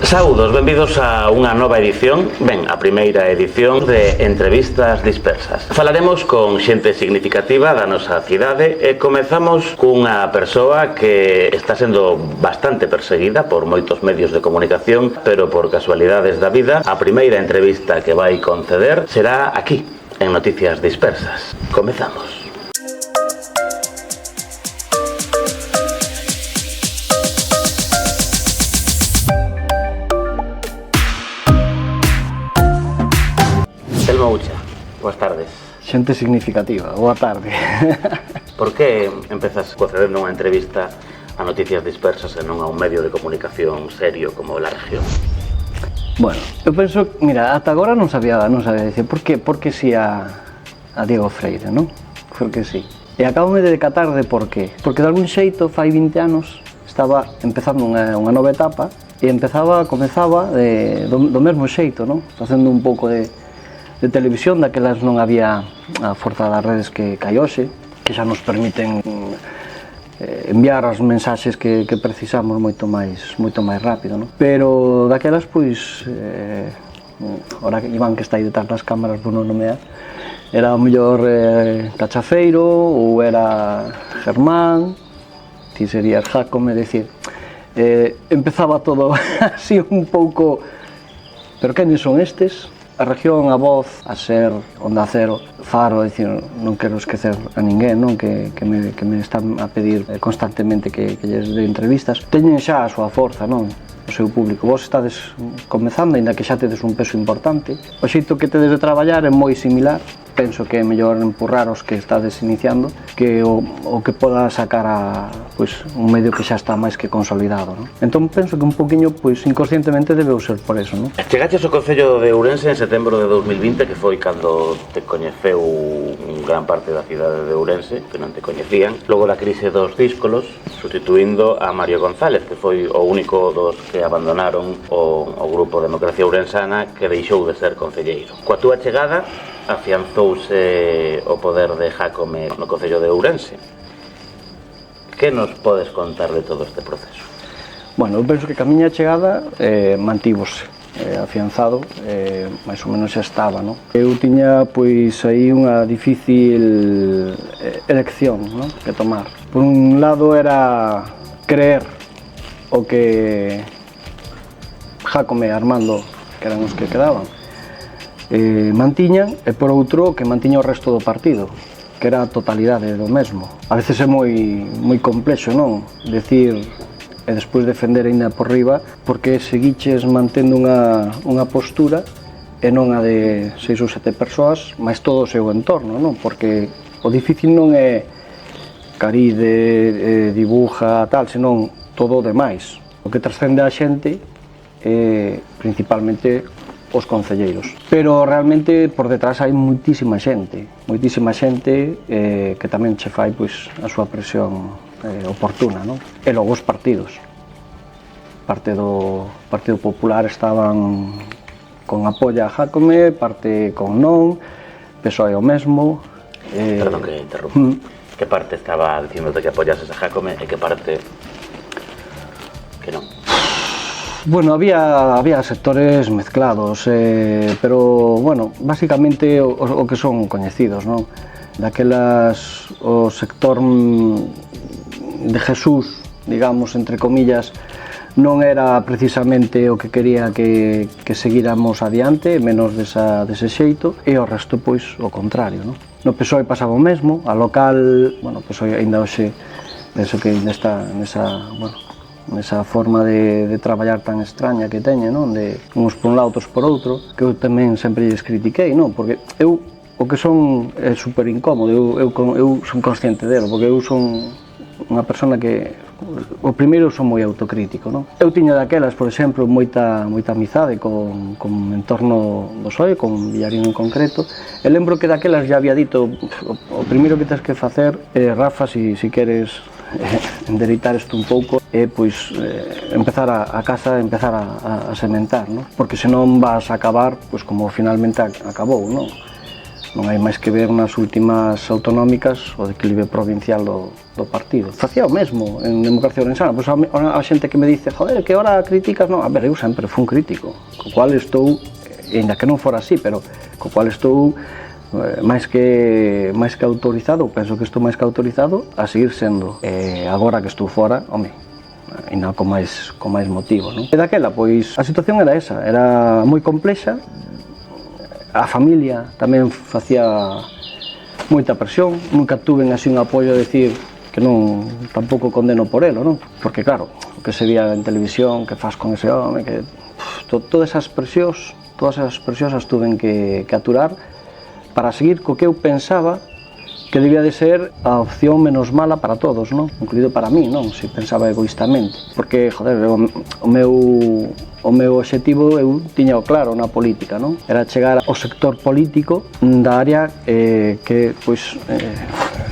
Saúdos, benvidos a unha nova edición, a primeira edición de Entrevistas Dispersas. Falaremos con xente significativa da nosa cidade e comezamos cunha persoa que está sendo bastante perseguida por moitos medios de comunicación, pero por casualidades da vida, a primeira entrevista que vai conceder será aquí, en Noticias Dispersas. Comezamos. Moucha, boas tardes. Xente significativa, boa tarde. Por que empezas concedendo unha entrevista a Noticias Dispersas e non a un medio de comunicación serio como La Región? Bueno, eu penso, mira, ata agora non sabía dicir por que si a Diego Freire, non? Porque si. E acabome de decatar de por qué. Porque de algún xeito, fai 20 anos, estaba empezando unha nova etapa e comezaba do mesmo xeito, non? Facendo un pouco de televisión, daquelas non había a forza das redes que hai hoxe, que xa nos permiten enviar as mensaxes que precisamos moito máis rápido, non? Pero daquelas, pois, ora que Iván, que está aí detrás das cámaras, por non nomear, era o mellor Cachafeiro, ou era Germán, ti serías Jácome, decir, empezaba todo así un pouco, pero quenes son estes? A Región, a Voz, a Ser, Onda Cero, Faro, dicir, non quero esquecer a ninguén, non? Que me están a pedir constantemente que lles dé entrevistas. Teñen xa a súa forza, non? O seu público. Vos estades comezando, aínda que xa tedes un peso importante. O xeito que tedes de traballar é moi similar. Penso que é mellor empurrar os que estades iniciando que o que poda sacar un medio que xa está máis que consolidado, non? Entón penso que un poquinho, inconscientemente debeu ser por eso, non? Chegaches ao Concello de Ourense en setembro de 2020, que foi cando te coñeceu gran parte da cidade de Ourense, que non te coñecían, logo da crise dos díscolos, sustituindo a Mario González, que foi o único dos que abandonaron o grupo Democracia Ourensana, que deixou de ser concelleiro. Coa túa chegada, afianzouse o poder de Jácome no Concello de Ourense. Que nos podes contar de todo este proceso? Bueno, eu penso que a miña chegada mantívose afianzado, máis ou menos xa estaba, non? Eu tiña, aí unha difícil elección, non? Que tomar. Por un lado era creer o que Jácome e Armando, que eran os que quedaban, mantiñan, e por outro que mantiña o resto do partido, que era a totalidade do mesmo. A veces é moi complexo, non? Decir e despois defender aínda por riba porque seguiches mantendo unha postura e non a de 6 ou 7 persoas, máis todo o seu entorno, non? Porque o difícil non é Caride, dibuja, tal, senón todo o demais. O que trascende a xente é principalmente os concelleiros. Pero realmente por detrás hai moitísima xente que tamén che fai a súa presión oportuna, non? E logo os partidos. Parte do Partido Popular estaban con apoio a Jácome, parte con non, PSOE o mesmo. Perdón que interrumpa. Que parte estaba diciéndote que apoyases a Jácome e que parte que non? Bueno, había sectores mezclados, pero, bueno, básicamente o que son coñecidos, non? Daquelas, o sector de Jesús, digamos, entre comillas, non era precisamente o que quería que seguíramos adiante, menos dese xeito, e o resto, o contrario, non? No PSOE pasaba o mesmo, a local, bueno, PSOE ainda hoxe, penso que ainda está nesa forma de traballar tan extraña que teñe, non? De uns por un lado, outros por outro, que eu tamén sempre lles critiquei, non? Porque eu, o que son é super incómodo, eu son consciente delo, porque eu son unha persona que, o primeiro, son moi autocrítico, non? Eu tiña daquelas, por exemplo, moita amizade con entorno do PSOE, con Villarín en concreto, e lembro que daquelas ya había dito, o primeiro que tens que facer é, Rafa, si queres endereitar isto un pouco, e empezar a casa, empezar a sementar, non? Porque senón vas a acabar como finalmente acabou, non? Non hai máis que ver nas últimas autonómicas o declive provincial do partido. Facía o mesmo en Democracia Ourensana, pois a xente que me dice, joder, que ahora criticas, non, a ver, eu sempre fui un crítico, co cual estou, ainda que non fora así, pero co cual estou máis que autorizado, penso que estou máis que autorizado a seguir sendo. Agora que estou fora, home, ainda con máis motivo, non? E daquela, pois, a situación era esa, era moi complexa, a familia tamén facía moita presión, nunca tuven así un apoio a decir que non, tampouco condeno por elo, non? Porque claro, o que se vía en televisión, que faz con ese home, que todas esas presións as tuven que aturar para seguir co que eu pensaba que debía de ser a opción menos mala para todos, non? Incluído para mí, non? Se pensaba egoístamente. Porque, joder, o meu obxectivo eu tiñao claro na política, non? Era chegar ao sector político da área que, pois,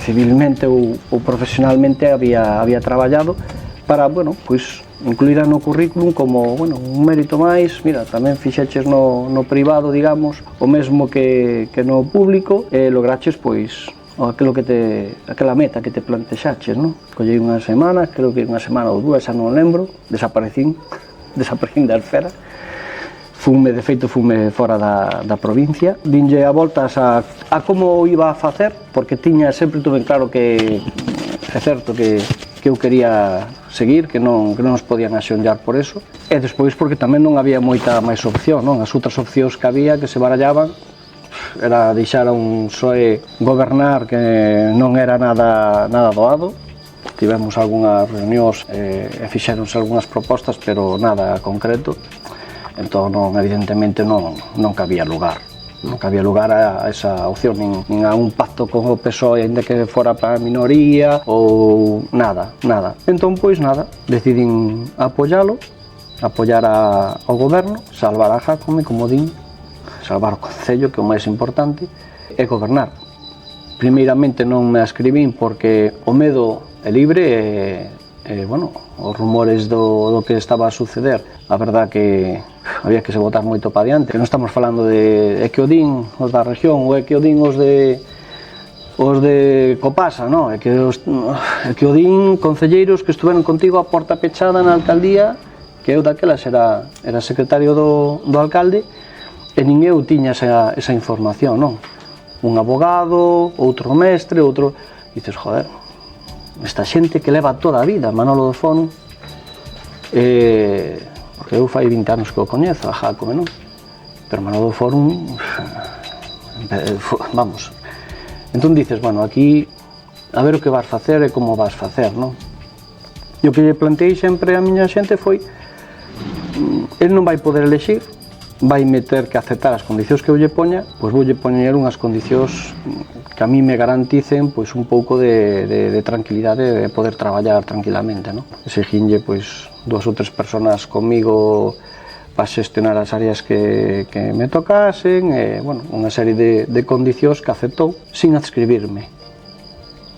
civilmente ou profesionalmente había traballado para, bueno, pois, incluíra no currículum como, bueno, un mérito máis, mira, tamén fixeches no privado, digamos, o mesmo que no público, e lograches, pois, aquela meta que te plantexaches, non? Collei unha semana, creo que unha semana ou dúas, xa non lembro, desaparecín da esfera, de feito fume fora da provincia, dinlle a voltas a como iba a facer, porque sempre tuve claro que é certo que eu quería seguir, que non nos podían axonllar por eso, e despois porque tamén non había moita máis opción, non? As outras opcións que había, que se barallaban, era deixar a un PSOE gobernar que non era nada doado. Tivemos algunhas reunións e fixéronse algunhas propostas, pero nada concreto. Entón, evidentemente, non cabía lugar. Non cabía lugar a esa opción, nin a un pacto con o PSOE, ainda que fora para a minoría, ou nada. Entón, pois nada, decidín apoiar ao goberno, salvar a Jácome, como din, salvar o Concello, que é o máis importante, e gobernar. Primeiramente non me ascribín porque o medo é libre e bueno, os rumores do que estaba a suceder, a verdad que había que se botar moito pa diante, que non estamos falando de que o din os da región ou é que o din os de Copasa, non? É que o din concelleiros que estuveron contigo a porta pechada na alcaldía, que eu daquelas era secretario do alcalde, e nin eu tiña esa información, non? Un abogado, outro mestre, outro... Dices, joder, esta xente que leva toda a vida, Manolo do Fono, porque eu fai 20 anos que o coñezo, a Jácome, non? Pero Manolo do Fono, vamos. Entón dices, bueno, aquí, a ver o que vas facer e como vas facer, non? E o que lle plantei sempre a miña xente foi, el non vai poder elexir, vai meter que aceptar as condicións que eu lle poña, pois vou lle poñer unhas condicións que a mí me garanticen pois un pouco de tranquilidade de poder traballar tranquilamente, non? Exigínlle pois 2 ou 3 persoas comigo para xestionar as áreas que me tocasen, e, bueno, unha serie de condicións que aceptou sin adscribirme.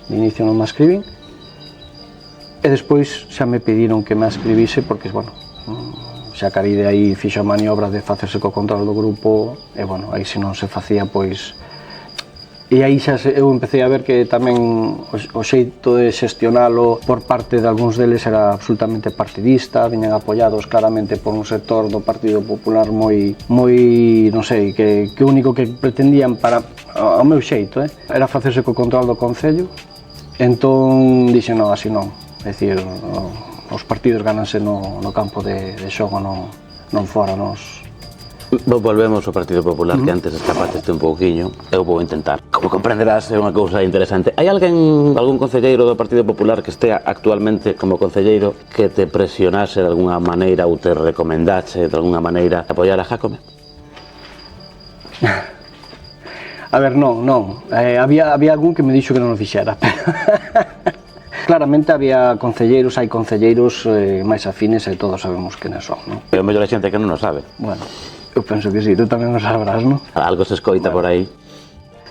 De inicio non me ascribín, e despois xa me pediron que me ascribise porque, bueno, xa que de aí fixo a maniobra de facerse co control do grupo, e, bueno, aí se non se facía, pois... E aí xa eu empecé a ver que tamén o xeito de xestionalo por parte de algúns deles era absolutamente partidista, viñan apoiados claramente por un sector do Partido Popular moi, non sei, que o único que pretendían para, ao meu xeito, era facerse co control do Concello. Entón, dixen, non, así non, é dicir, os partidos gananse no campo de xogo, non fora nos... Volvemos ao Partido Popular, que antes escapaste un pouquiño. Eu vou intentar. Como comprenderás, é unha cousa interesante. Hai algún concelleiro do Partido Popular que estea actualmente como concelleiro que te presionase de alguna maneira ou te recomendase de alguna maneira apoiar a Jácome? A ver, non. Había algún que me dixo que non o fixera. Claramente hai concelleiros máis afines e todos sabemos quenes son, non? E o mellor a xente que non o sabe. Bueno, eu penso que sí, tú tamén o sabrás, non? Algo se escoita por aí.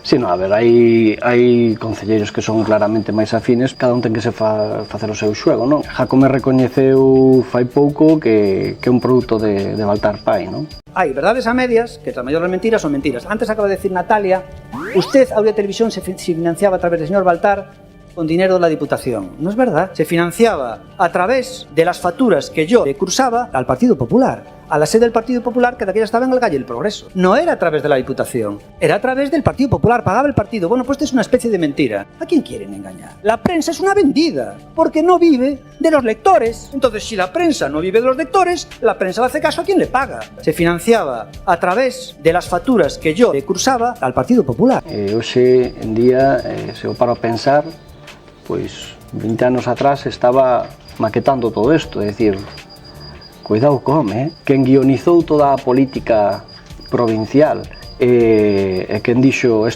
Si, non, a ver, hai concelleiros que son claramente máis afines, cada un ten que se facer o seu xuego, non? Jácome recoñeceu fai pouco que é un produto de Baltar Pai, non? Hai verdades a medias, que tras maiores mentiras son mentiras. Antes acaba de decir Natalia, usted, Audio Televisión, se financiaba a través del señor Baltar con dinero de la Diputación. No es verdad. Se financiaba a través de las facturas que yo cursaba al Partido Popular, a la sede del Partido Popular, que de aquella estaba en el Calle del Progreso. No era a través de la Diputación, era a través del Partido Popular, pagaba el partido. Bueno, pues esto es una especie de mentira. ¿A quién quieren engañar? La prensa es una vendida, porque no vive de los lectores. Entonces, si la prensa no vive de los lectores, la prensa le hace caso a quien le paga. Se financiaba a través de las facturas que yo cursaba al Partido Popular. Hoxe en día, se o paro a pensar, pois 20 anos atrás estaba maquetando todo isto, é dicir, cuidado come, quen guionizou toda a política provincial e quen dixo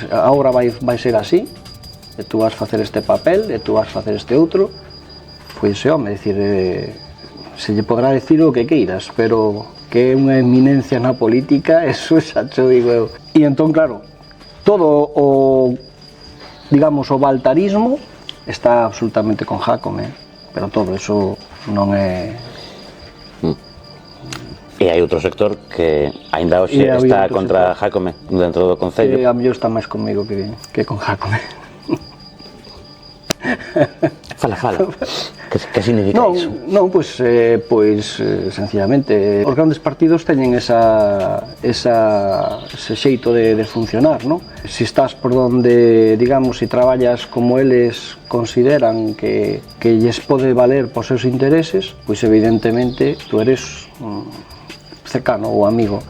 agora vai ser así, e tú vas facer este papel, e tú vas facer este outro, pois home, é dicir, se lle podrá decir o que queiras, pero que é unha eminencia na política, eso xa xo digo eu. E entón, claro, todo o, digamos, o baltarismo está absolutamente con Jácome, pero todo eso non é... E hai outro sector que aínda hoxe está contra Jácome dentro do Concello. A mellor está máis comigo que con Jácome. Fala. Que significa iso? Non, pois sencillamente os grandes partidos teñen ese xeito de funcionar, non? Se estás por donde, digamos, se traballas como eles consideran que lles pode valer por seus intereses, pois evidentemente tú eres cercano ou amigo.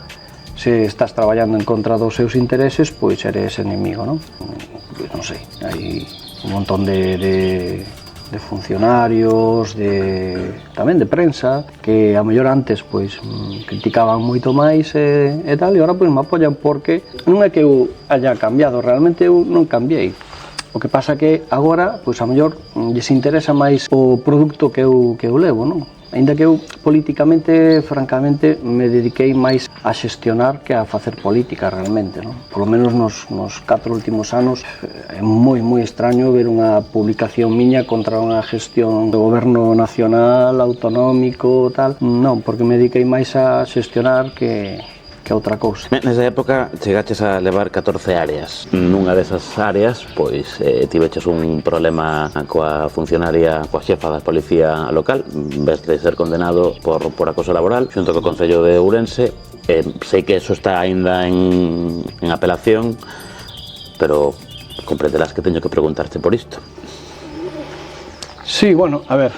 Se estás traballando en contra dos seus intereses, pois eres enemigo, non? Non sei, hai un montón de funcionarios, tamén de prensa, que a mellor antes pois criticaban moito máis e tal, e agora pois me apoian porque non é que eu haya cambiado, realmente eu non cambiei. O que pasa que agora, pois a mellor lles interesa máis o produto que eu levo, non? Ainda que eu políticamente, francamente, me dediquei máis a xestionar que a facer política realmente, non? Por lo menos nos 4 últimos anos é moi extraño ver unha publicación miña contra unha gestión do goberno nacional, autonómico, tal. Non, porque me dediquei máis a xestionar que outra cousa. Nesa época chegaches a levar 14 áreas. Nunha desas áreas, pois, tiveches un problema coa funcionaria, coa xefa da policía local, en vez de ser condenado por acoso laboral, xunto co Concello de Ourense. Sei que eso está aínda en apelación, pero comprenderás que teño que preguntarte por isto. Sí, bueno, a ver,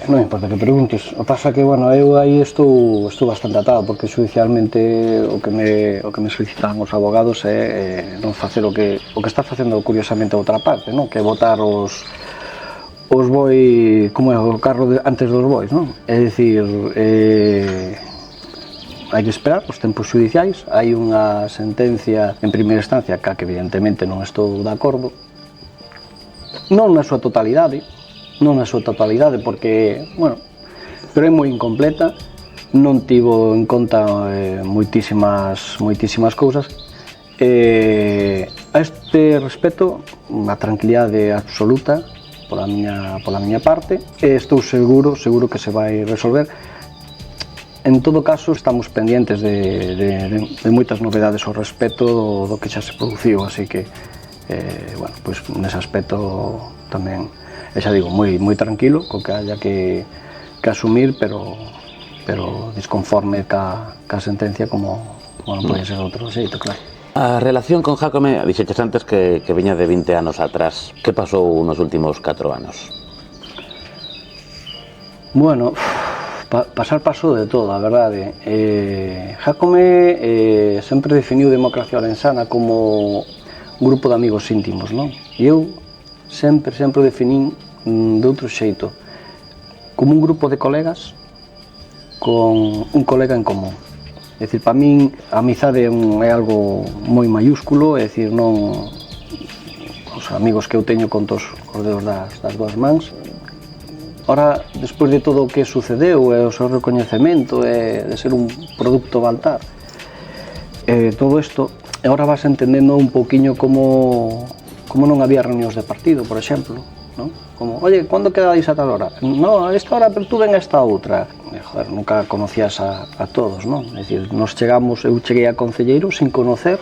non importa que preguntes, o pasa que, bueno, eu aí estou bastante atado, porque xudicialmente o que me solicitan os abogados é non facer o que está facendo curiosamente a outra parte, non? Que é botar os boi, como é o carro antes dos bois, non? É dicir, hai que esperar os tempos xudiciais, hai unha sentencia en primeira instancia que evidentemente non estou de acordo, non na súa totalidade, porque, bueno, pero é moi incompleta, non tivo en conta moitísimas cousas. A este respecto, a tranquilidade absoluta pola miña parte, e estou seguro que se vai resolver. En todo caso, estamos pendientes de moitas novedades ao respecto do que xa se produciu, así que, bueno, pois nese aspecto tamén, xa digo, moi tranquilo, co que haya que asumir, pero disconforme ca sentencia como non pode ser outro xeito, claro. A relación con Jácome, dixeches antes que viña de 20 anos atrás. Que pasou nos últimos 4 anos? Bueno, pasou de todo, a verdade. Jácome sempre definiu Democracia Orensana como un grupo de amigos íntimos, non? E eu sempre definín de outro xeito, como un grupo de colegas con un colega en común. É dicir, para min a amizade é algo moi maiúsculo, é dicir, non os amigos que eu teño con todos os dedos das dúas mans. Ora, despois de todo o que sucedeu e o seu recoñecemento de ser un produto Baltar, todo isto, agora vas entendendo un pouquiño como non había reunións de partido, por exemplo, non? Como, oye, cando quedades a tal hora? No, a esta hora, pero tú ven a esta outra. Joder, nunca conocías a todos, non? É dicir, nos chegamos, eu cheguei a concelleiro sin conocer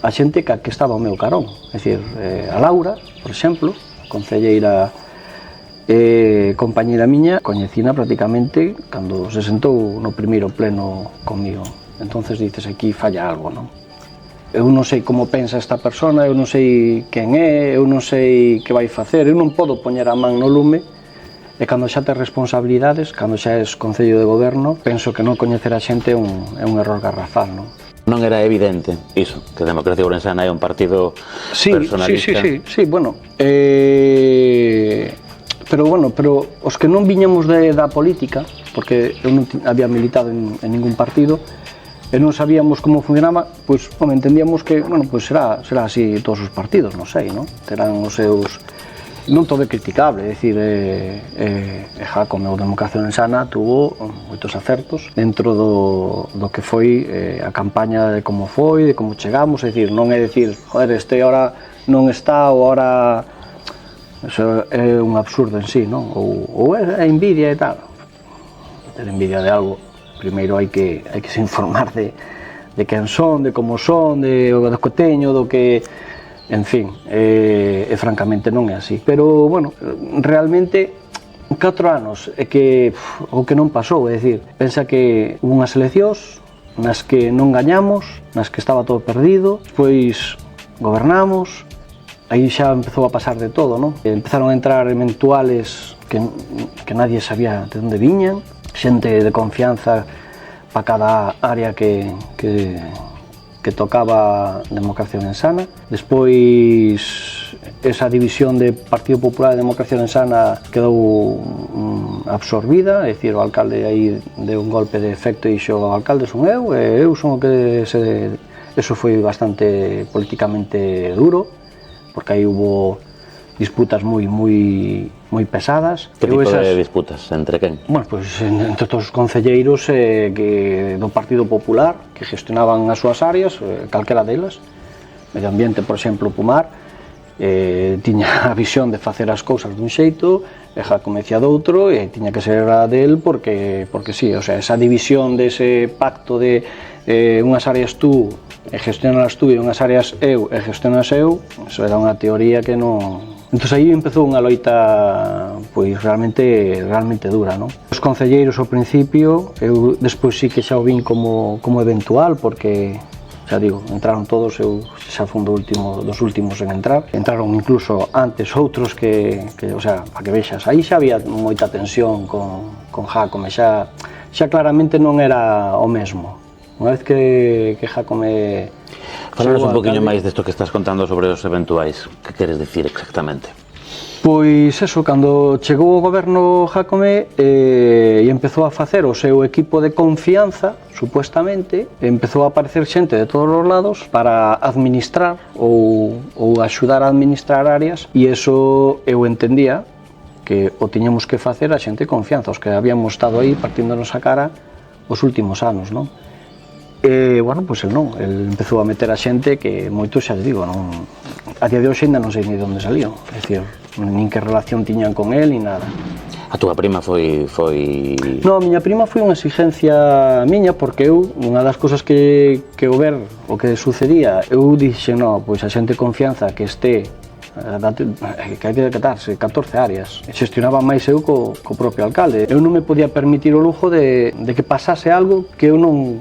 a xente que estaba ao meu carón. É dicir, a Laura, por exemplo, concelleira compañeira miña, coñecina prácticamente cando se sentou no primeiro pleno comigo. Entonces dices, aquí falla algo, non? Eu non sei como pensa esta persona, eu non sei quen é, eu non sei que vai facer, eu non podo poñer a man no lume, e cando xa tes responsabilidades, cando xa és Concello de Goberno, penso que non coñecer a xente é un error garrafal, non? Non era evidente iso, que Democracia Ourensana é un partido personalista. Sí, bueno, pero os que non viñamos da política, porque eu non había militado en ningún partido, e non sabíamos como funcionaba, pois, entendíamos que, bueno, pois será así todos os partidos, non sei, non? Terán os seus... Non todo é criticable, é dicir, Jácome ou Democracia Ourensana tuvo moitos acertos dentro do que foi a campaña de como foi, de como chegamos, é dicir, non é dicir, joder, este hora non está ou hora... Eso é un absurdo en sí, non? Ou é envidia e tal. Ter envidia de algo, primeiro hai que se informar de quen son, de como son, do que teño, do que... En fin, francamente non é así. Pero, bueno, realmente, 4 anos é que o que non pasou, é dicir, pensa que hubo unhas eleccións nas que non gañamos, nas que estaba todo perdido, despois gobernamos, aí xa empezou a pasar de todo, non? Empezaron a entrar eventuales que nadie sabía de onde viñan, xente de confianza para cada área que tocaba Democracia Ourensana. Despois esa división de Partido Popular e Democracia Ourensana quedou absorbida, é dicir, o alcalde aí deu un golpe de efecto e dixo, o alcalde son eu, e eu son o que se... Eso foi bastante políticamente duro, porque aí hubo disputas moi pesadas. Que tipo de disputas? Entre quen? Bueno, pois entre todos os concelleiros do Partido Popular que gestionaban as súas áreas, calquera delas. Medio Ambiente, por exemplo, Pumar, tiña a visión de facer as cousas dun xeito, e Jácome decía doutro, e tiña que ser a del porque sí, o sea, esa división dese pacto de unhas áreas tú e gestionalas tú e unhas áreas eu e gestionalas eu, eso era unha teoría que non... Entón aí empezou unha loita pois realmente dura, non? Os concelleiros ao principio, eu despois sí que xa o vin como eventual, porque xa digo, entraron todos, eu xa fui dos últimos en entrar. Entraron incluso antes outros que o sea, para que vexas, aí xa había moita tensión con Jácome, xa claramente non era o mesmo. Unha vez que Jácome... Falanos un poquinho máis desto que estás contando sobre os eventuais. Que queres dicir exactamente? Pois eso, cando chegou o goberno Jácome e empezou a facer o seu equipo de confianza, supuestamente, empezou a aparecer xente de todos os lados para administrar ou axudar a administrar áreas, e eso eu entendía que o tiñamos que facer a xente de confianza, os que habíamos estado aí partíndonos a cara os últimos anos, non? E, bueno, pois el empezou a meter a xente que moitos, xa digo, non, a día de hoxe ainda non sei ni de onde salió, é dicir, nin que relación tiñan con el, ni nada. A túa prima foi... Non, a miña prima foi unha exigencia miña, porque eu, unha das cousas que o ver o que sucedía, eu dixe, non, pois a xente de confianza que este, que hai que decatarse 14 áreas, xestionaba máis eu co propio alcalde. Eu non me podía permitir o lujo de que pasase algo que eu non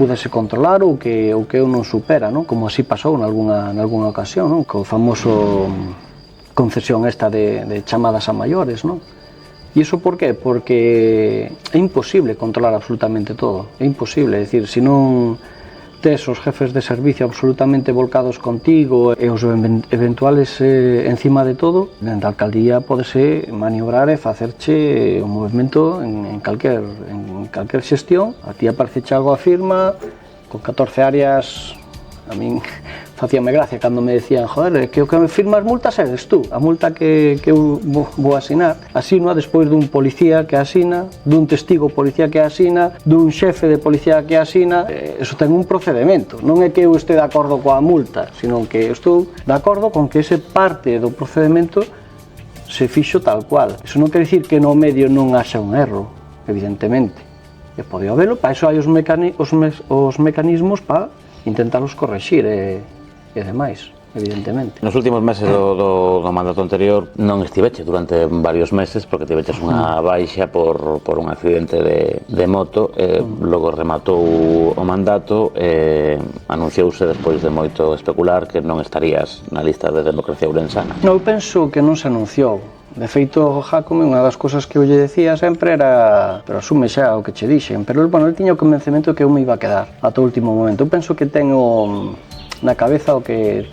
pudese controlar ou que eu non supera, non? Como así pasou en algunha ocasión, non? Co famoso concesión esta de chamadas a maiores, non? E iso por qué? Porque é imposible controlar absolutamente todo, é imposible, é dicir, se non tes os jefes de servicio absolutamente volcados contigo e os eventuales encima de todo, dentro da alcaldía podese maniobrar e facerche un movimento en calquer xestión. A ti apareceche algo a firma, con 14 áreas, a min facíame gracia cando me decían, joder, que o que me firma as multas eres tú, a multa que eu vou asinar, asino despois dun policía que asina, dun testigo policía que asina, dun xefe de policía que asina, eso ten un procedimento, non é que eu este de acordo coa multa, sino que eu estou de acordo con que ese parte do procedimento se fixo tal cual. Eso non quer dicir que no medio non haxa un erro, evidentemente, e pode habelo, para iso hai os mecanismos para intentarlos correxir e demais, evidentemente. Nos últimos meses do mandato anterior non estiveche durante varios meses porque tiveches unha baixa por un accidente de moto, logo rematou o mandato e anunciouse despois de moito especular que non estarías na lista de Democracia Ourensana. Non, eu penso que non se anunciou. De feito, Jácome, unha das cousas que eu lle decía sempre era pero asume xa o que che dixen, pero bueno, ele tiña o convencemento que eu me iba a quedar ata o último momento. Eu penso que teño na cabeza o que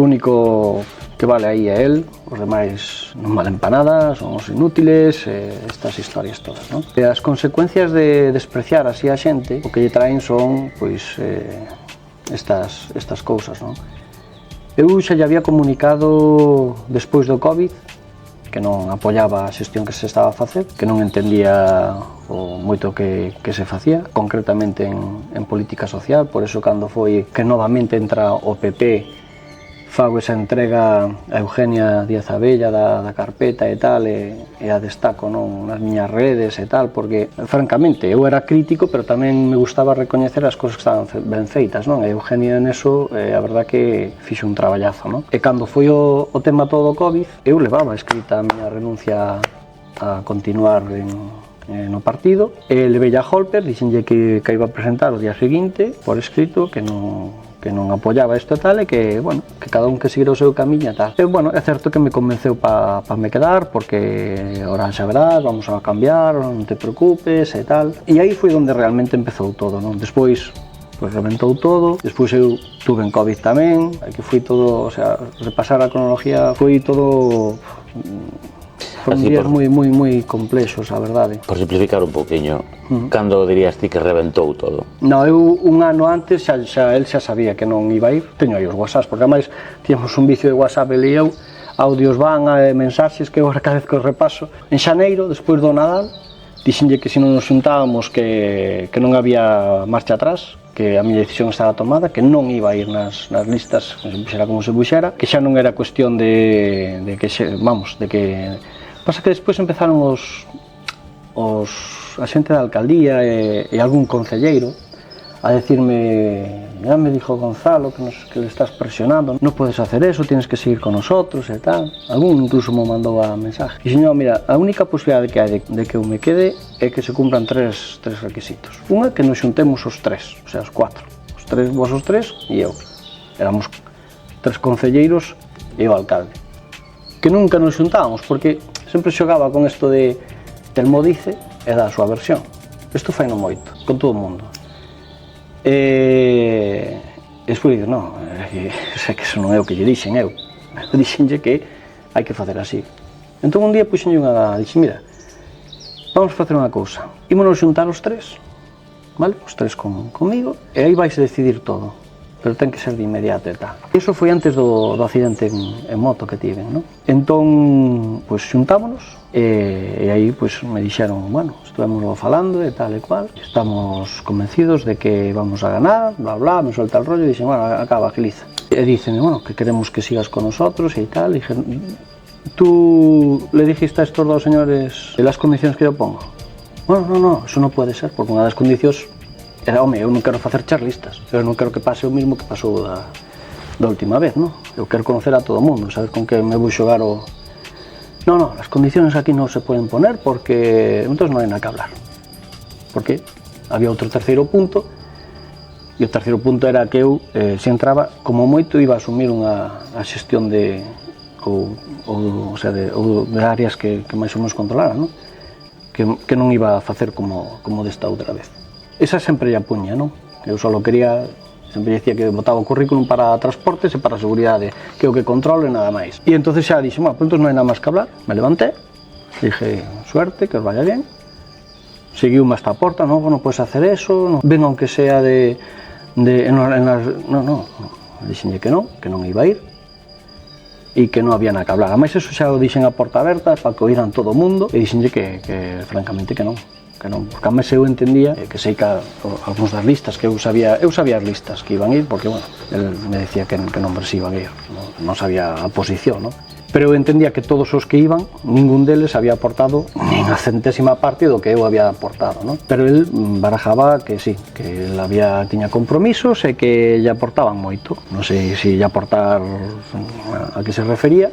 único que vale aí é el, os demais non valen para nada, son os inútiles, estas historias todas, non? E as consecuencias de despreciar así a xente, o que lle traen son, pois, estas cousas, non? Eu xa lle había comunicado despois do COVID que non apoiaba a xestión que se estaba a facer, que non entendía o moito que se facía, concretamente en política social, por eso cando foi que novamente entra o PP, fago esa entrega a Eugenia Díaz Abella da carpeta e tal, e a destaco non nas miñas redes e tal, porque, francamente, eu era crítico, pero tamén me gustaba recoñecer as cousas que estaban ben feitas, non? E Eugenia neso, a verdad que fixo un traballazo, non? E cando foi o tema todo o COVID, eu levaba escrita a miña renuncia a continuar no partido, e levei a Holper, dixenlle que iba a presentar o día seguinte, por escrito, que non apoiaba isto e tal, e que, bueno, que cada un que seguira o seu camiño e tal. E, bueno, é certo que me convenceu para me quedar, porque ahora xa verás, vamos a cambiar, non te preocupes e tal. E aí foi onde realmente empezou todo, non? Despois, pois reventou todo, despois eu tuve en COVID tamén, que foi todo, o sea, repasar a cronología, foi todo... Foron días moi complexos, a verdade. Por simplificar un pouquiño, cando dirías ti que reventou todo? No, eu un ano antes el xa sabía que non iba a ir. Teño aí os WhatsApps, porque ademais tíamos un vicio de WhatsApp ele e eu, audios van, mensaxes que agora cada vez que os repaso. En xaneiro, despois do Nadal, dixenlle que se non nos xuntábamos que non había marcha atrás, que a miña decisión estaba tomada, que non iba a ir nas listas, se puxera como se puxera, que xa non era cuestión de que pasa que despois empezaron a xente da alcaldía e algún concelleiro a decirme, ya me dijo Gonzalo que le estás presionando, no puedes hacer eso, tienes que seguir con nosotros e tal. Algún incluso me mandou a mensaje. E señor, mira, a única posibilidade que hai de que eu me quede é que se cumplan tres requisitos. Unha, que nos xuntemos os tres, o sea, os cuatro. Vos os tres e eu. Éramos tres concelleiros e o alcalde. Que nunca nos xuntábamos, porque sempre xogaba con isto de del modice e da súa versión. Isto fai non moito, con todo o mundo. E despois digo, non, sei que eso non é o que lle dixen eu. Dixenlle que hai que facer así. Entón un día puxenlle dixen, mira, vamos facer unha cousa. Ímonos xuntar os tres, vale? Os tres comigo, e aí vais a decidir todo. Pero ten que ser de inmediato e tal. Iso foi antes do accidente en moto que tiven, non? Entón, pois xuntámonos e aí pois me dixeron, bueno, estuvemos falando e tal e cual, estamos convencidos de que vamos a ganar, bla bla, me suelta el rollo e dixen, bueno, acaba, agiliza. E dicen, bueno, que queremos que sigas con nosotros e tal, e dije, tú le dijiste a estos dos señores las condiciones que yo pongo? Bueno, no, eso non pode ser, porque unha das condicións era, home, eu non quero facer charlistas, eu non quero que pase o mismo que pasou da última vez, non? Eu quero conocer a todo o mundo, saber con que me vou xogar o... No, as condiciones aquí non se poden poner porque entón non hai nada que hablar. Porque había outro terceiro punto, e o terceiro punto era que eu, se entraba, como moito, iba a asumir a xestión de áreas que máis ou menos controlaran, non? Que non iba a facer como desta outra vez. Esa sempre lla puña, non? Eu só quería, sempre dicía que botaba o currículum para transportes e para seguridade, que é o que controlo e nada máis. E entonces xa dixen, bueno, pues non hai nada máis que hablar, me levanté, dije, suerte, que os vaya bien, seguiume hasta a porta, non podes hacer eso, ven aunque sea no, dixenlle que non iba a ir e que non había nada que hablar. Ademais, eso xa o dixen a porta aberta para que oíran todo o mundo e dixenlle que francamente que non. Porque a mí eu entendía que sei que algúns das listas que eu sabía as listas que iban a ir, porque, bueno, el me decía que nombres iban a ir, non sabía a posición, non? Pero eu entendía que todos os que iban, ningún deles había aportado nin a centésima parte do que eu había aportado, non? Pero el barajaba que sí, que el tiña compromisos e que lle aportaban moito. Non sei se lle aportar a que se refería,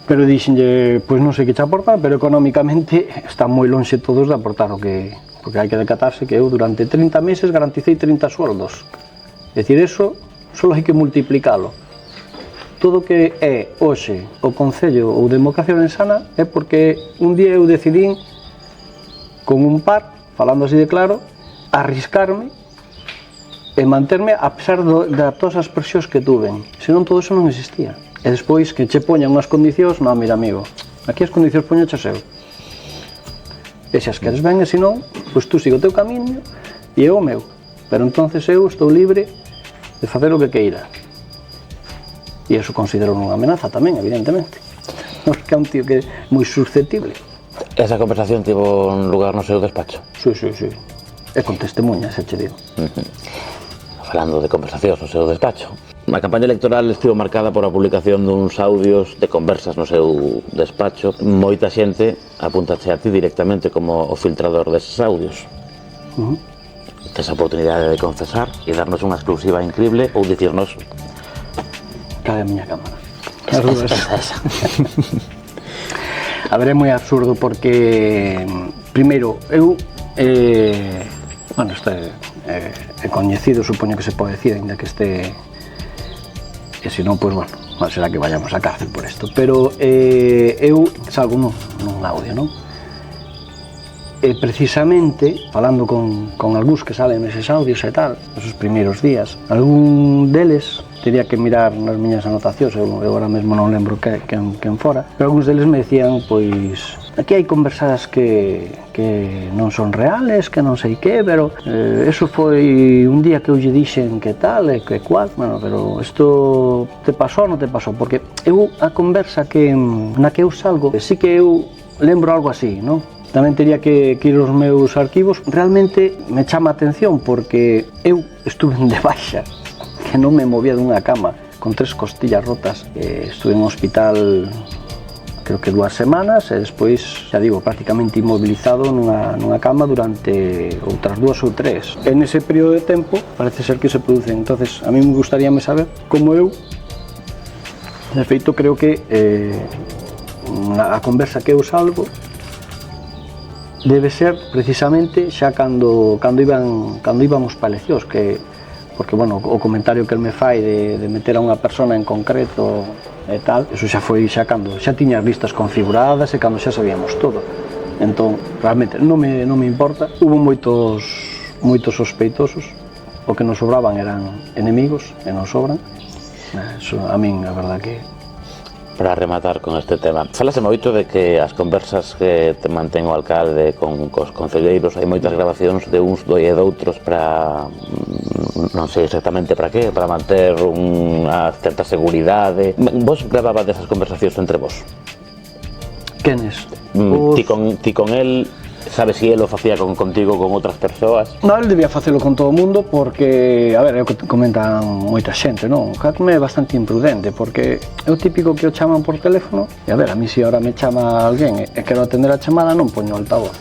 pero dixenlle, pois non sei que che aportan, pero económicamente están moi lonxe todos de aportar o que... Porque hai que decatarse que eu durante 30 meses garanticei 30 sueldos. É dicir, eso só hai que multiplicalo. Todo o que é hoxe o Concello ou Democracia Ourensana é porque un día eu decidín, con un par, falando así de claro, arriscarme e manterme a pesar de todas as presións que tuven. Senón todo eso non existía. E despois que che poñan unhas condicións, non, mira amigo, aquí as condicións poñeches eu. E se as queres ben, e se non, pois tú sigo o teu camiño e eu o meu. Pero entonces eu estou libre de facer o que queira. E eso considero unha amenaza tamén, evidentemente. Porque é un tío que é moi susceptible. Esa conversación tivo un lugar no seu despacho? Sí. E con testemunhas, se che digo. Falando de conversacións no seu despacho, a campaña electoral estivo marcada por a publicación duns audios de conversas no seu despacho. Moita xente apúntache a ti directamente como o filtrador deses audios. Tes a oportunidade de confesar e darnos unha exclusiva increíble ou dicirnos... Cabe a miña cámara. Esa. A ver, é moi absurdo porque, primeiro, eu... Bueno, isto é coñecido, supoño que se pode decir, ainda que este... E se non, pois, bueno, será que vayamos á cárcel por isto. Pero eu salgo nun audio, non? E precisamente, falando con algúns que salen neses audios e tal, esos primeiros días, algún deles, teria que mirar nas miñas anotacións, eu agora mesmo non lembro quen fora, pero algúns deles me decían, pois, aquí hai conversadas que non son reales, que non sei que, pero eso foi un día que eu lle dixen que tal e que cual, bueno, pero isto te pasou ou non te pasou? Porque eu, a conversa na que eu salgo, sí que eu lembro algo así, non? Tamén teria que ir aos meus arquivos. Realmente me chama a atención porque eu estuve de baixa, que non me movía dunha cama, con 3 costillas rotas. Estuve en un hospital creo que 2 semanas e despois, xa digo, prácticamente inmobilizado nunha cama durante outras 2 ou 3. En ese período de tempo parece ser que se producen. Entonces, a mí me gustaríame saber como eu, de feito, creo que a conversa que eu salgo debe ser precisamente xa cando íbamos para eleccións, porque, bueno, o comentario que el me fai de meter a unha persona en concreto e tal, eso xa foi cando xa tiña as listas configuradas e cando xa sabíamos todo. Entón, realmente, non me importa. Hubo moitos sospeitosos, o que nos sobraban eran enemigos, e non sobran. Eso, a min, a verdad que... Para rematar con este tema, falase moito de que as conversas que te mantén o alcalde cos concelleiros, hai moitas grabacións de uns e doutros para, non sei exactamente para que, para manter unha certa seguridade. Vos gravaba desas conversacións entre vos? Quenes? Ti con el, sabes se ele o facía contigo, con outras persoas? Non, ele debía facelo con todo o mundo porque, a ver, é o que comentan moita xente, non? O Jacme é bastante imprudente porque é o típico que o chaman por teléfono e, a ver, a mí se ahora me chama alguén e quero atender a chamada non poño o altavoz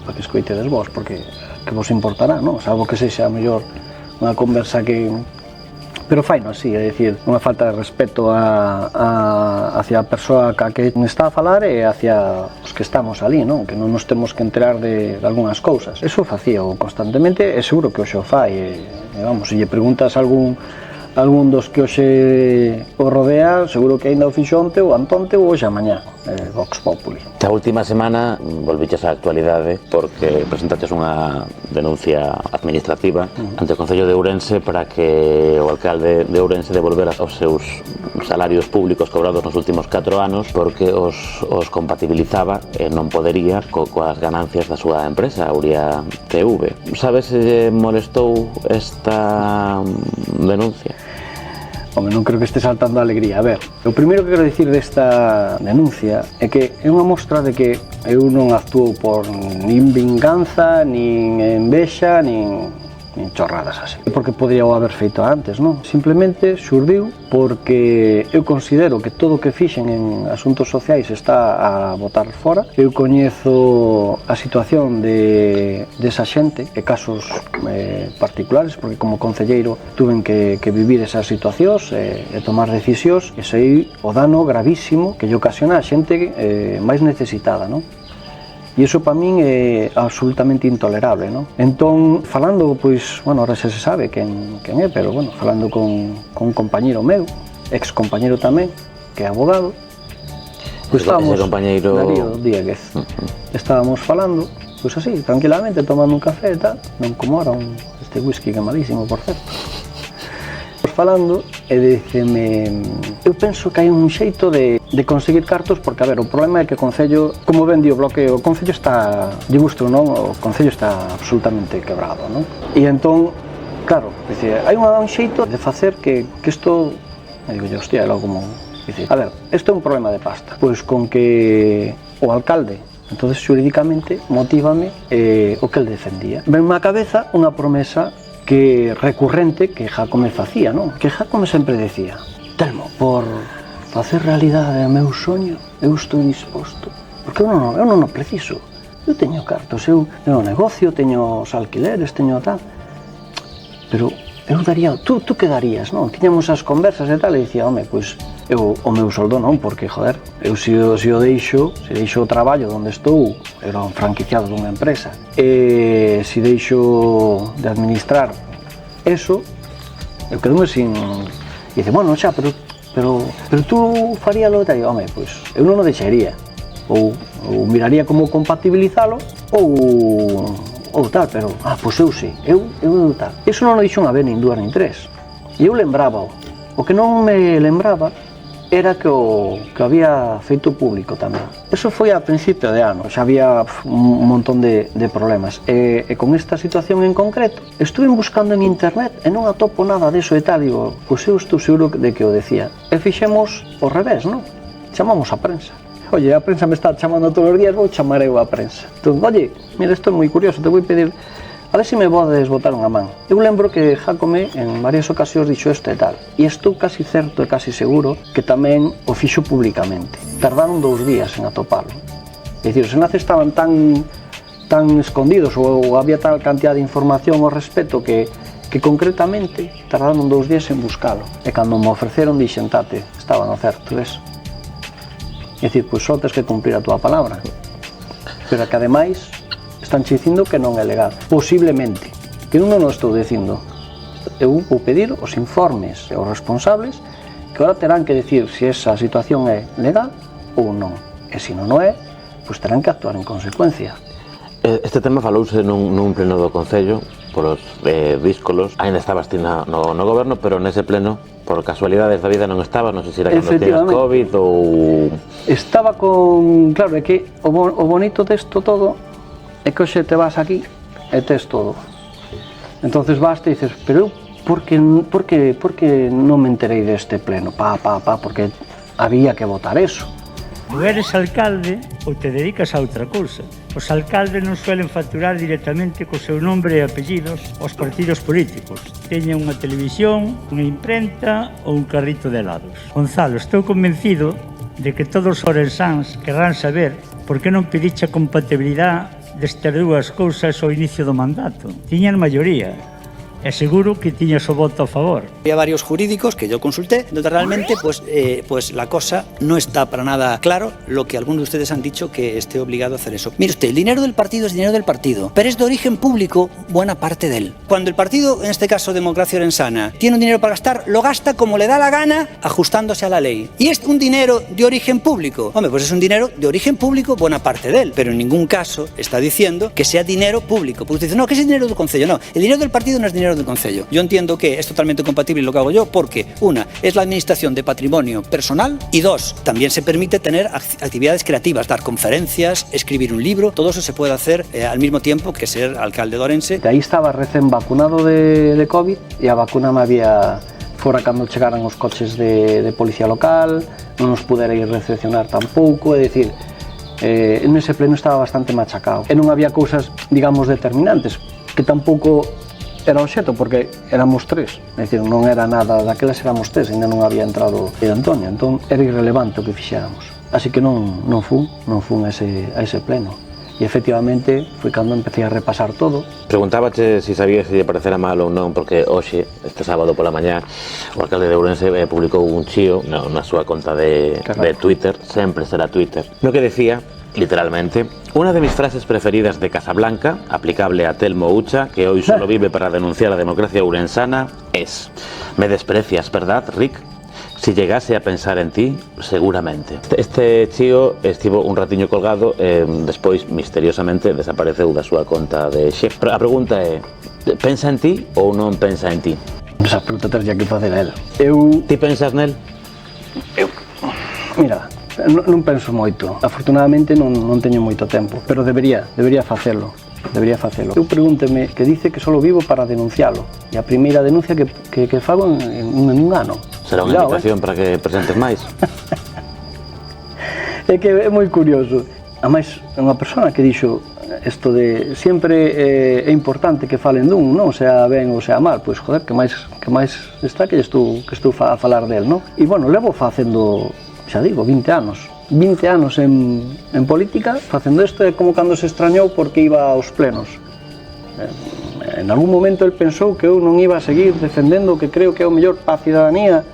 para que escoitedes vos, porque que vos importará, non? Salvo que sexa a mellor unha conversa que... Pero faino así, é dicir, unha falta de respeto hacia a persoa que está a falar e hacia os que estamos ali, non? Que non nos temos que enterar de algunhas cousas. Eso facíao constantemente e seguro que hoxe o fai. E vamos, se lle preguntas a algún dos que hoxe o rodea, seguro que aínda o fixo onte ou antonte ou hoxe a mañá. Vox Populi. Esta última semana volviches á actualidade porque presentaches unha denuncia administrativa ante o Concello de Ourense para que o alcalde de Ourense devolvera os seus salarios públicos cobrados nos últimos 4 anos porque os compatibilizaba e non podería coas ganancias da súa empresa, Auria TV. Sabes se molestou esta denuncia? Home, non creo que este saltando a alegría. A ver, o primeiro que quero dicir desta denuncia é que é unha mostra de que eu non actuo por nin vinganza, nin envexa, nin chorradas así. Porque podría o haber feito antes, non? Simplemente xurdiu porque eu considero que todo o que fixen en asuntos sociais está a botar fora. Eu coñezo a situación desa xente e casos particulares, porque como concelleiro tuven que vivir esas situacións e tomar decisións, e sei o dano gravísimo que lle ocasiona a xente máis necesitada, non? E iso para min é absolutamente intolerable, non? Entón, falando, pois, bueno, ahora xa se sabe quen é, pero, bueno, falando con un compañeiro meu, ex compañeiro tamén, que é abogado, pois estábamos, Darío Dieguez, estábamos falando, pois así, tranquilamente, tomando un café e tal, non como ahora, este whisky que é malísimo, por certo. Falando e diceme, eu penso que hai un xeito de conseguir cartos, porque a ver, o problema é que o Concello, como ben di o Bloque, o Concello está, lle gusto non, o Concello está absolutamente quebrado, non? E entón, claro, dice, hai un xeito de facer que isto, me digo, hostia, é logo como, dice, a ver, isto é un problema de pasta, pois con que o alcalde, entonces xurídicamente, motívame o que el defendía. Venme á cabeza unha promesa que recurrente que Jácome facía, non? Que Jácome sempre decía, Telmo, por facer realidade o meu soño, eu estou disposto, porque eu non o preciso, eu teño cartos, eu teño negocio, teño os alquileres, teño tal, pero eu daría, tú que darías, non? Tiñamos as conversas e tal, e dicía, home, pois, eu o meu soldo non, porque, joder, eu se o deixo o traballo onde estou, era un franquiciado dunha empresa, e se deixo de administrar eso, eu quedo sin... E dice, bueno, xa, pero tú faríalo e tal, e, home, pois, eu non o deixaría, ou miraría como compatibilizalo, ou tal, pero, pois eu sí, eu tal. Iso non o dixo unha vez, nin dúas, nin tres, e eu lembraba-o. O que non me lembraba era que o había feito público tamén. Eso foi a principio de ano, xa había un montón de problemas. E con esta situación en concreto, estuve buscando en internet e non atopo nada deso e tal, digo, pois eu estou seguro de que o decía. E fixemos o revés, non? Chamamos a prensa. Oye, a prensa me está chamando todos os días, vou chamar eu a prensa. Entón, oye, mira, isto é moi curioso, te vou pedir, a ver se me podes botar unha man. Eu lembro que Jácome en varias ocasións dixo isto e tal, e estou casi certo e casi seguro que tamén o fixo públicamente. Tardaron 2 días en atopalo. É dicir, os enlaces estaban tan escondidos ou había tal cantidad de información ao respecto que concretamente tardaron 2 días en buscalo. E cando me ofreceron dixen, tate, estaba no certo, ves? É dicir, pois só tens que cumprir a túa palabra. Pero que ademais están dicindo que non é legal, posiblemente, que non o estou dicindo. Eu vou pedir os informes e os responsables que agora terán que decir se esa situación é legal ou non, e se non é, pois terán que actuar en consecuencia. Este tema falouse nun pleno do Concello por os díscolos, ainda estabas ti no goberno, pero nese pleno, por casualidades da vida non estaba, non sei se era cando tiñas COVID ou... Estaba con... Claro, é que o bonito desto todo é que hoxe te vas aquí e tes todo. Entonces vas e dices, pero eu por que non me enterei deste pleno? Porque había que votar eso. Ou eres alcalde ou te dedicas a outra cousa. Os alcaldes non suelen facturar directamente co seu nombre e apellidos aos partidos políticos. Teñen unha televisión, unha imprenta ou un carrito de helados. Gonzalo, estou convencido de que todos os ourensáns querrán saber por que non pediche a compatibilidade destas dúas cousas ao inicio do mandato. Tiñan maioría. E seguro que tiñas o voto a favor. Había varios jurídicos que yo consulté, donde realmente pues la cosa no está para nada claro lo que algunos de ustedes han dicho que esté obligado a hacer eso. Mire usted, el dinero del partido es dinero del partido, pero es de origen público buena parte de él. Cuando el partido, en este caso Democracia Orensana, tiene un dinero para gastar, lo gasta como le da la gana, ajustándose a la ley. Y es un dinero de origen público. Hombre, pues es un dinero de origen público buena parte de él, pero en ningún caso está diciendo que sea dinero público. Porque usted dice, no, que es dinero del Concello. No, el dinero del partido no es dinero del Concello. Yo entiendo que es totalmente compatible lo que hago yo porque, una, es la administración de patrimonio personal y dos, también se permite tener actividades creativas, dar conferencias, escribir un libro, todo eso se puede hacer al mismo tiempo que ser alcalde de Ourense. Aí estaba recén vacunado de COVID e a vacuna me había fora cando chegaran os coches de policía local, non nos pudera ir recepcionar tampouco, é dicir, nese pleno estaba bastante machacado. E non había cousas, digamos, determinantes, que tampouco era o xeto, porque éramos tres, é dicir, non era nada, daquelas éramos tres, ainda non había entrado Antonio, entón era irrelevante o que fixéramos. Así que non fun a ese pleno. E efectivamente foi cando empecé a repasar todo. Preguntábache se sabías se lle parecera mal ou non, porque hoxe, este sábado pola mañá, o alcalde de Ourense publicou un chío na súa conta de Twitter, sempre será Twitter, no que decía, literalmente: una de mis frases preferidas de Casablanca, aplicable a Telmo Ucha, que hoy solo vive para denunciar la democracia ourensana, es: me desprecias, ¿verdad, Rick? Si llegase a pensar en ti, seguramente. Este chío estivo un ratiño colgado, despois misteriosamente desapareceu da súa conta de Chef. A pregunta é: pensa en ti ou non pensa en ti? Esa pregunta terá que facer a él. Ti pensas nel? Mira, non penso moito. Afortunadamente non teño moito tempo, pero debería facelo. Eu pregúnteme que dice que só vivo para denuncialo, e a primeira denuncia que fago en un ano. Será unha invitación para que presentes máis. É que é moi curioso. Ademais, é unha persona que dixo isto de sempre é importante que falen dun, non? Sea ben ou sea mal, pois joder, que máis está que estou a falar del, non? E bueno, levo facendo, xa digo, 20 anos en política, facendo isto. É como cando se extrañou porque iba aos plenos. En algún momento el pensou que eu non iba a seguir defendendo o que creo que é o mellor para a cidadanía,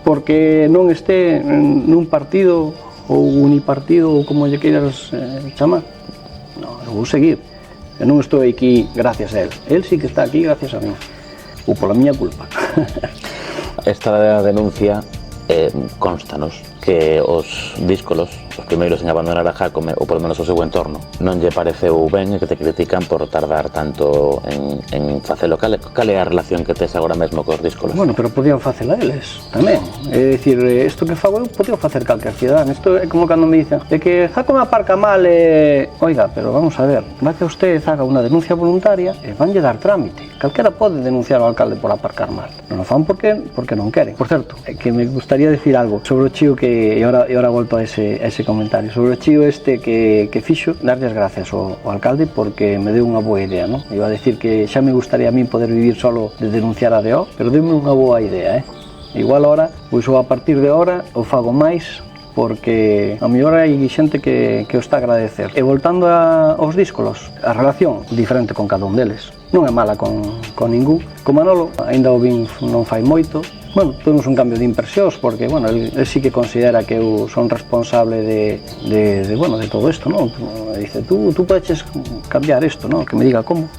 porque non este nun partido ou unipartido ou como lle queiras chamar. Non, eu vou seguir. Eu non estou aquí gracias a él. Él sí que está aquí gracias a mí. Ou pola miña culpa. Esta denuncia constanos que os díscolos, os primeiros en abandonar a Jácome, ou polo menos o seu entorno, non lle pareceu ben e que te critican por tardar tanto en facelo. Cal é a relación que tes agora mesmo cos díscolos? Bueno, pero podían facela eles tamén. É dicir, isto que fago eu podía facer calquer cidadán. Isto é como cando me dicen de que Jácome aparca mal oiga, pero vamos a ver, vai que usted haga unha denuncia voluntaria e vanlle dar trámite. Calquera pode denunciar ao alcalde por aparcar mal. Non o fan porque non queren. Por certo, é que me gustaría decir algo sobre o chío que e ahora volto a ese comentario sobre o chío este que fixo, darlle as gracias ao alcalde porque me deu unha boa idea, non? Iba a decir que xa me gustaría a min poder vivir solo de denunciar a DO, pero deu-me unha boa idea, igual ahora, pois a partir de ahora o fago máis, porque a mellor hai xente que o está a agradecer. E voltando aos díscolos, a relación diferente con cada un deles, non é mala con ningún. Con Manolo, aínda o vin non fai moito. Bueno, temos un cambio de impresións porque, bueno, el sí que considera que eu son responsable de todo isto, non? Dice, tú podes cambiar isto, non? Que me diga como.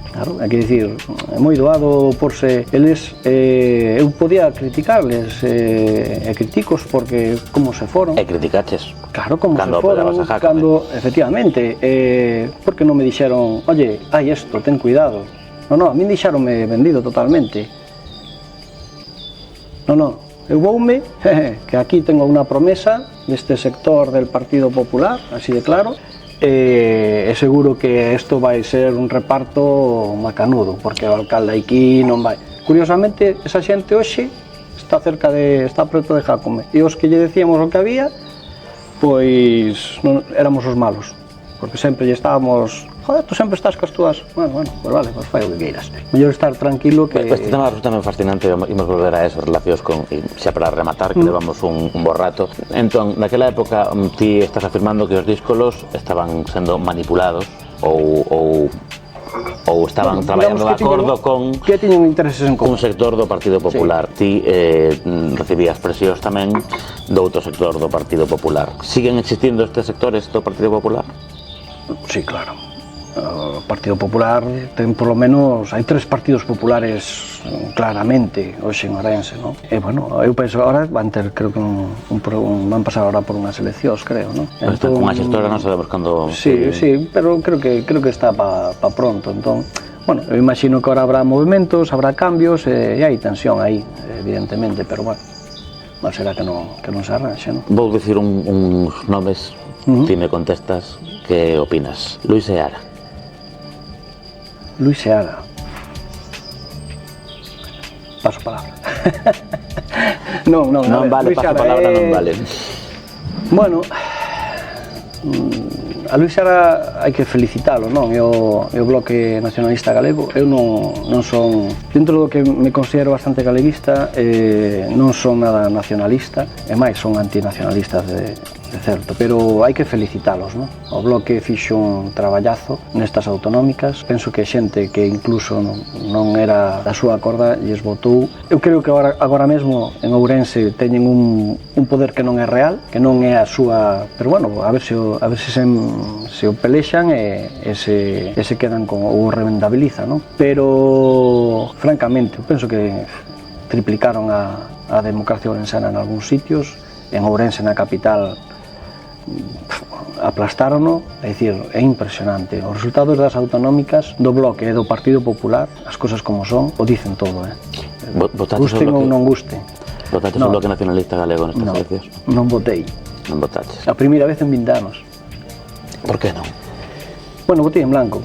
Claro, hai que dicir, é moi doado porse eles, eu podía criticarles, e criticos porque como se foron. E criticaches? Claro, como se foron, cando, efectivamente, porque non me dixeron, oye, hai isto, ten cuidado. Non, a min dixeronme vendido totalmente. Non, eu voume, que aquí tengo unha promesa deste sector del Partido Popular, así de claro, e seguro que isto vai ser un reparto macanudo, porque o alcalde aquí non vai. Curiosamente, esa xente hoxe está preto de Jácome, e os que lle decíamos o que había, pois non éramos os malos, porque sempre lle estábamos, joder, tú sempre estás cas túas, bueno, pues vale, pues fai o que queiras. Mellor estar tranquilo que... Este tema resulta tamén fascinante, imos volver a esas relacións con, xa para rematar, que levamos un bo rato. Entón, naquela época, ti estás afirmando que os díscolos estaban sendo manipulados ou estaban traballando de acordo con que tiñen intereses en común. Un sector do Partido Popular. Sí. Ti recibías presións tamén do outro sector do Partido Popular. Siguen existindo estes sectores do Partido Popular? Sí, claro. O Partido Popular ten polo menos, hai 3 partidos populares claramente hoxe en Ourense, non? E bueno, eu penso agora van ter, creo que van pasar agora por unhas eleccións, creo, non? Entón, con a xestora non sabemos cando... Sí, pero creo que está pa pronto, entón, bueno, eu imagino que agora habrá movimentos, habrá cambios e hai tensión aí, evidentemente, pero bueno, mal será que non se arranxe, non? Vou dicir uns nomes, ti me contestas que opinas. Luis Seara. Paso palabra. Non, Non vale, Luis paso Sara, palabra non vale. Bueno, a Luis Sara hai que felicitalo, non? E o Bloque Nacionalista Galego, eu non son, dentro do que me considero bastante galeguista, non son nada nacionalista, e máis son antinacionalistas de certo, pero hai que felicitalos, non? O Bloque fixo un traballazo nestas autonómicas, penso que xente que incluso non era da súa corda lles votou. Eu creo que agora mesmo en Ourense teñen un poder que non é real, que non é a súa, pero bueno, a ver se o pelexan e se quedan con ou revendabilizan, non? Pero francamente, eu penso que triplicaron a democracia ourensana en algúns sitios, en Ourense, na capital, aplastárono, é dicir, é impresionante. Os resultados das autonómicas do Bloque e do Partido Popular, as cosas como son, o dicen todo, gusten ou non gusten. Votaches o Bloque Nacionalista Galego nestas eleccións? Non votei. Non votaches. A primeira vez en 20 anos. Por que non? Bueno, votei en blanco,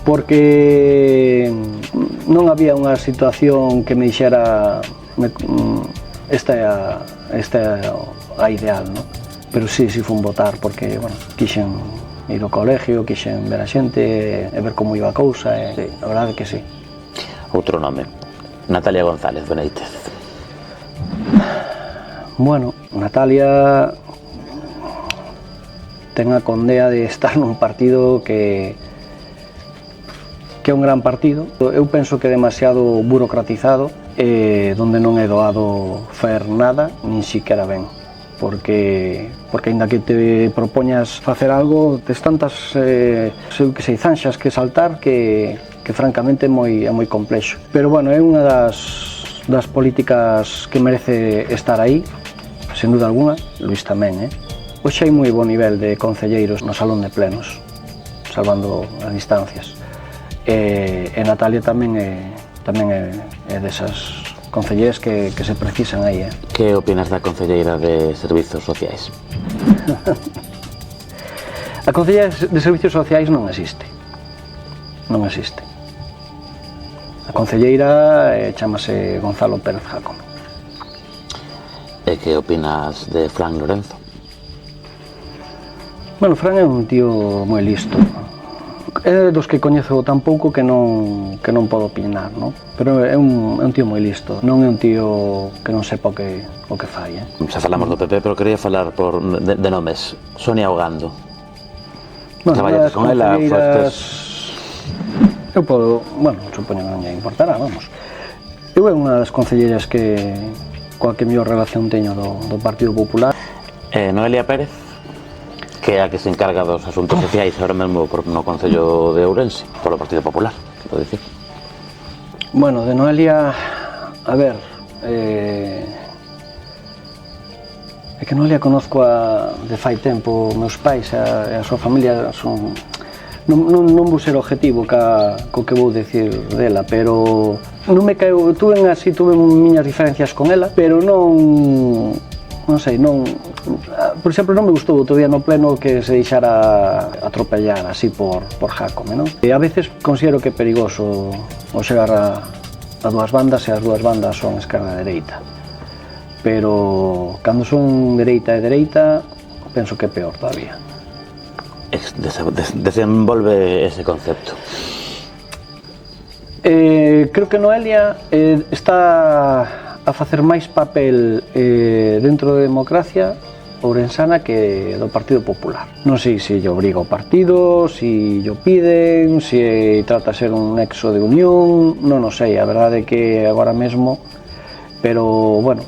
porque non había unha situación que me dixera esta é a ideal, non? Pero sí fun votar porque, bueno, quixen ir ao colegio, quixen ver a xente e ver como iba a cousa, e a verdade que sí. Outro nome, Natalia González Benítez. Bueno, Natalia ten a condea de estar nun partido que é un gran partido. Eu penso que é demasiado burocratizado, donde non é doado fer nada, nin siquiera ben. Porque ainda que te propoñas facer algo, tes tantas zanxas que saltar que francamente é moi complexo. Pero bueno, é unha das políticas que merece estar aí, sen duda alguna. Luis tamén, Hoxe hai moi bo nivel de concelleiros no salón de plenos, salvando as distancias. E Natalia tamén é desas concelleiras que se precisan aí. Que opinas da concelleira de Servizos Sociais? A concelleira de Servizos Sociais non existe. Non existe. A concelleira chamase Gonzalo Pérez Jácome. E que opinas de Fran Lorenzo? Bueno, Fran é un tío moi listo. É dos que coñezo tan pouco que non podo opinar, non? Pero é un tío moi listo, non é un tío que non sepa o que fai, Xa falamos do PP, pero quería falar de nomes. Sonia Ogando. Traballaste con ela, Eu podo, bueno, supoño que non lle importará, vamos. Eu é unha das concelleiras coa que mellor relación teño do Partido Popular. Noelia Pérez, que é a que se encarga dos asuntos sociais ahora mesmo no Concello de Ourense, polo Partido Popular, quero dicir. Bueno, de Noelia, a ver, é que Noelia conozco de fai tempo, meus pais e a súa familia son... Non vou ser objetivo co que vou dicir dela, pero non me caeu, tuve miñas diferencias con ela, pero non sei, por exemplo, non me gustou outro día no pleno que se deixara atropellar así por Jácome, non? E a veces considero que é perigoso o chegar a dúas bandas e as dúas bandas son esquerda e dereita, pero cando son dereita e dereita penso que é peor todavía. Desenvolve ese concepto. Creo que Noelia está a facer máis papel dentro da democracia ourensana que do Partido Popular. Non sei se lle obriga o partido, se lle piden, se trata de ser un nexo de unión, non o sei, a verdade é que agora mesmo, pero bueno,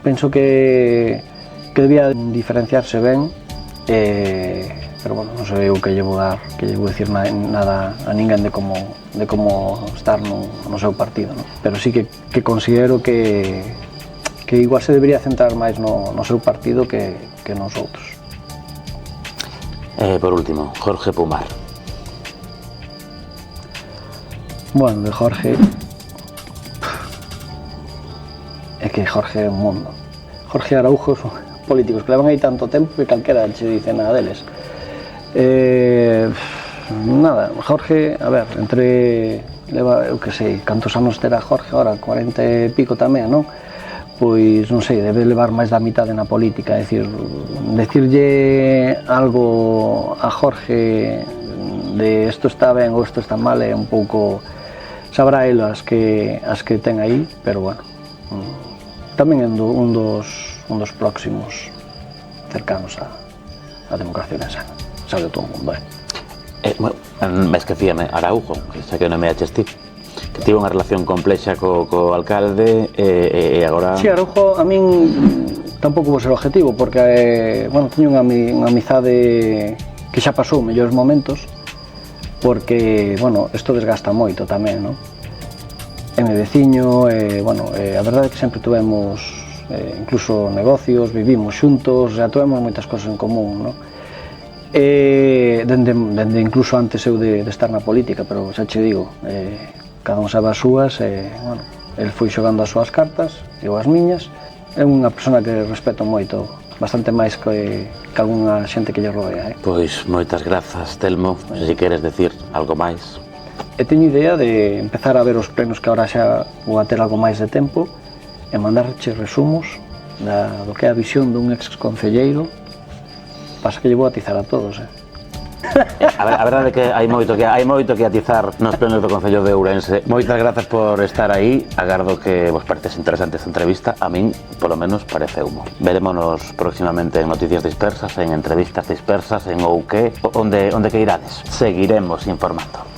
penso que debía diferenciarse ben, pero bueno, non sei o que lle vou dicir nada a ninguén de como estar no seu partido, non? Pero sí que considero que igual se debería centrar máis no seu partido que nos outros. Por último, Jorge Pumar. Bueno, de Jorge... É que Jorge é un mundo. Jorge Araújo son políticos que levan aí tanto tempo que calquera che dice nada deles. nada, Jorge, a ver, entre, leva, eu que sei, cantos anos terá Jorge ahora, 40 e pico tamén, non? Pois, non sei, debe levar máis da mitade na política, é dicir, decirlle algo a Jorge de isto está ben ou isto está mal é un pouco, sabrá ele as que ten aí, pero bueno, tamén é un dos próximos cercanos a democracia ourensana, sabe todo o mundo, Bueno, me esquecíame, Araujo, que xa que non me aches ti, que tivo unha relación complexa co alcalde e agora... Si, Araujo a min tampouco vou ser objetivo, porque, bueno, teño unha amizade que xa pasou mellores momentos, porque, bueno, isto desgasta moito tamén, non? É meu veciño, bueno, a verdade é que sempre tuvemos incluso negocios, vivimos xuntos, já tuvemos moitas cosas en común, non? Dende incluso antes eu de estar na política, pero xa che digo, cada un sabe as súas, bueno, el foi xogando as súas cartas, eu as miñas, é unha persona que respeto moito, bastante máis que algunha xente que lle rodea. Pois moitas grazas, Telmo, non sei se queres decir algo máis. E teño idea de empezar a ver os plenos que agora xa vou a ter algo máis de tempo e mandarche resumos do que é a visión dun ex-concelleiro. Pasa que lle vou atizar a todos, A verdade é que hai moito que atizar nos plenos do Concello de Ourense. Moitas grazas por estar aí. Agardo que vos pareces interesante esta entrevista. A min, polo menos, pareceumo. Verémonos próximamente en Noticias Dispersas, en entrevistas dispersas, en OUQ, onde que irades. Seguiremos informando.